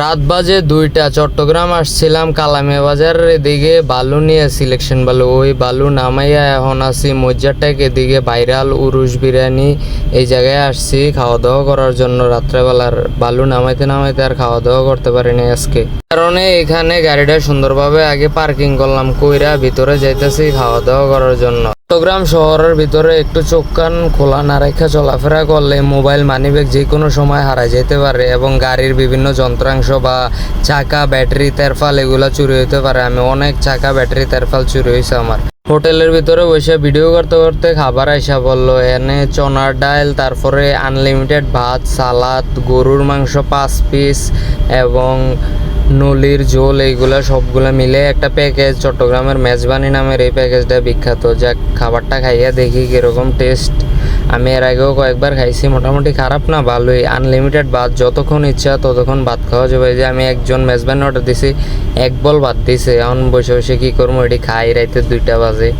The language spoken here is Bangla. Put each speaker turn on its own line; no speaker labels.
রাত বাজে 2টা। চট্টগ্রাম আসছিলাম কালামিয়া বাজারের এদিকে বালু নিয়ে, সিলেকশন বালু। ওই বালু নামাইয়া এখন আসি মজ্জারটেক এদিকে ভাইরাল উরুস বিরিয়ানি এই জায়গায় আসছি খাওয়া দাওয়া করার জন্য। রাত্রেবেলার বালু নামাইতে নামাইতে আর খাওয়া দাওয়া করতে পারিনি আজকে, কারণে এখানে গাড়িটা সুন্দরভাবে আগে পার্কিং করলাম, কইরা ভিতরে যাইতেছি খাওয়া দাওয়া করার জন্য। চট্টগ্রাম শহরের ভিতরে একটু চোখ কান খোলা না রেখে চলাফেরা করলে মোবাইল মানিব্যাগ যে কোনো সময় হারাই যেতে পারে এবং গাড়ির বিভিন্ন যন্ত্রাংশ বা চাকা, ব্যাটারি, তেরফাল এগুলো চুরি হতে পারে। আমি অনেক চাকা, ব্যাটারি, তেরফাল চুরি হয়েছে আমার। হোটেলের ভিতরে বসে ভিডিও করতে করতে খাবার আইসা বললো, এনে চনার ডাল, তারপরে আনলিমিটেড ভাত, সালাদ, গরুর মাংস 5 পিস এবং নলির ঝোল, এইগুলা সবগুলা মিলে একটা প্যাকেজ। চট্টগ্রামের মেজবানি নামের এই প্যাকেজটা বিখ্যাত। যাক, খাবারটা খাইয়া দেখি কিরকম টেস্ট। আমি এর আগেও কয়েকবার খাইছি, মোটামুটি খারাপ না, ভালোই। আনলিমিটেড ভাত, যতক্ষণ ইচ্ছা ততক্ষণ ভাত খাওয়া যাবে। যে আমি একজন মেজবানি অর্ডার দিছি, 1 বল ভাত দিছে। এখন বসে বসে কী করবো, এটি খাই, রাইতে 2টা বাজে।